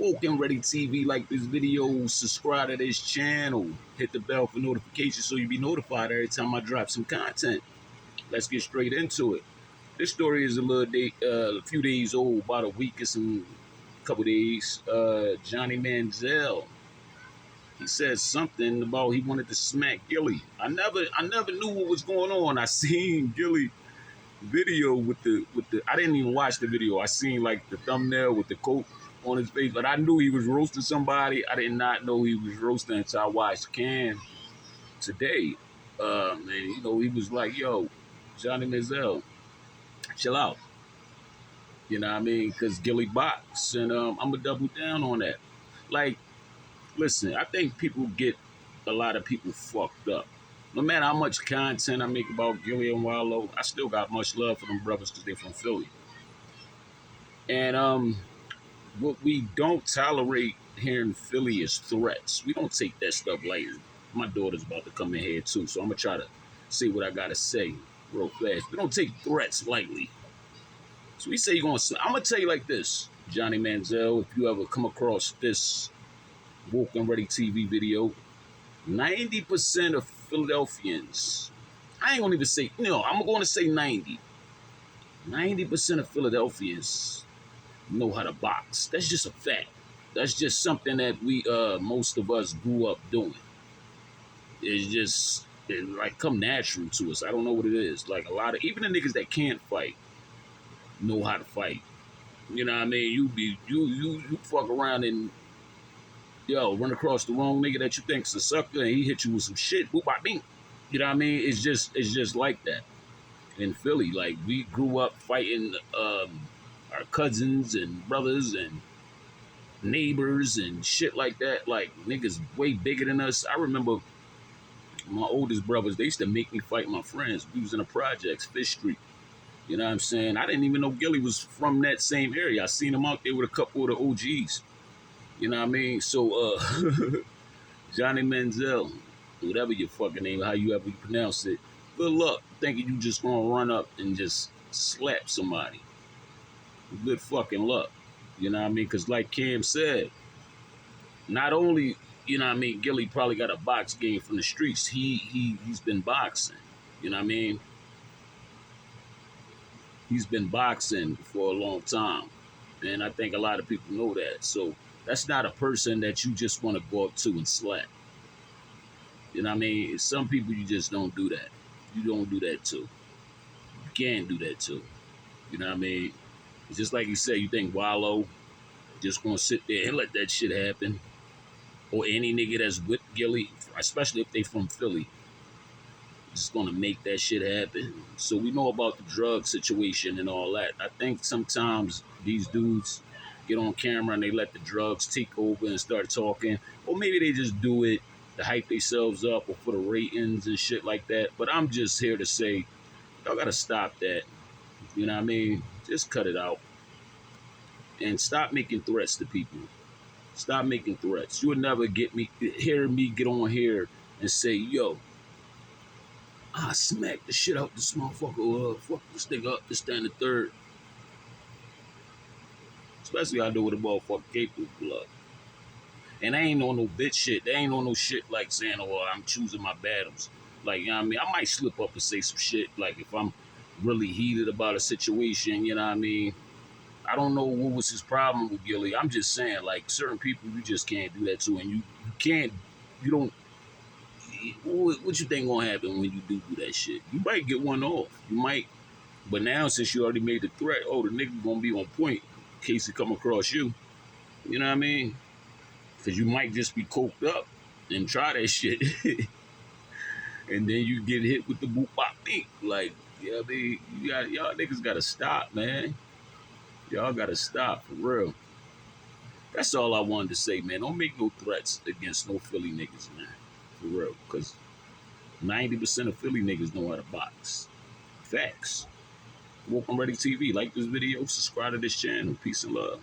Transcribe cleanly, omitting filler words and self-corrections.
Woke and Ready TV, like this video, subscribe to this channel, hit the bell for notifications so you'll be notified every time I drop some content. Let's get straight into it. This story is a few days old, about a week or some couple days. Jonny Manziel, he said something about he wanted to smack Gillie. I never knew what was going on. I seen Gillie video with the I didn't even watch the video. I seen like the thumbnail with the coat on his face, but I knew he was roasting somebody. I did not know he was roasting until I watched Cam today. And you know, he was like, yo, Jonny Manziel, chill out. You know what I mean? Because Gillie box, and I'm gonna double down on that. Like, listen, I think people get a lot of people fucked up. No matter how much content I make about Gillie and Wallow, I still got much love for them brothers because they're from Philly. And what we don't tolerate here in Philly is threats. We don't take that stuff lightly. My daughter's about to come in here too, so I'm gonna try to say what I gotta say real fast. We don't take threats lightly. So we say you're gonna. I'm gonna tell you like this, Jonny Manziel. If you ever come across this Woke and Ready TV video, 90% of Philadelphians, I ain't gonna even say, no, I'm going to say 90. 90% of Philadelphians know how to box. That's just a fact. That's just something that we, most of us grew up doing. It like come natural to us. I don't know what it is. Like a lot of, even the niggas that can't fight know how to fight. You know what I mean? You fuck around and, yo, run across the wrong nigga that you think's a sucker and he hit you with some shit. Boop, bop, bing. You know what I mean? It's just like that. In Philly, like we grew up fighting our cousins and brothers and neighbors and shit like that. Like niggas way bigger than us. I remember my oldest brothers, they used to make me fight my friends. We was in the projects, Fish Street. You know what I'm saying? I didn't even know Gillie was from that same area. I seen him out there with a couple of the OGs. You know what I mean? So, Jonny Manziel, whatever your fucking name, how you ever pronounce it, good luck thinking you just gonna run up and just slap somebody. Good fucking luck. You know what I mean? Because like Cam said, not only, you know what I mean, Gillie probably got a box game from the streets. He's been boxing. You know what I mean? He's been boxing for a long time. And I think a lot of people know that. So that's not a person that you just want to go up to and slap. You know what I mean? Some people, you just don't do that. You don't do that too. You can't do that too. You know what I mean? It's just like you said, you think Wallow just gonna sit there and let that shit happen. Or any nigga that's with Gillie, especially if they from Philly, just gonna make that shit happen. So we know about the drug situation and all that. I think sometimes these dudes get on camera and they let the drugs take over and start talking. Or maybe they just do it to hype themselves up or for the ratings and shit like that. But I'm just here to say, y'all gotta stop that. You know what I mean? Just cut it out. And stop making threats to people. Stop making threats. You would never hear me get on here and say, yo, I smack the shit out this motherfucker, fuck this nigga up, this, that, and the third. Especially I do with a motherfucker capable blood. And I ain't on no bitch shit. They ain't on no shit like saying, oh, I'm choosing my battles. Like, you know what I mean? I might slip up and say some shit, like if I'm really heated about a situation, you know what I mean? I don't know what was his problem with Gillie. I'm just saying, like, certain people, you just can't do that to. And you don't, what you think gonna happen when you do that shit? You might get one off. You might. But now, since you already made the threat, oh, the nigga gonna be on point in case he come across you. You know what I mean? Because you might just be coked up and try that shit. And then you get hit with the boop bop beat. Like, yeah, y'all niggas gotta stop, man. Y'all gotta stop, for real. That's all I wanted to say, man. Don't make no threats against no Philly niggas, man. For real. Because 90% of Philly niggas know how to box. Facts. Woke and Ready TV. Like this video, subscribe to this channel. Peace and love.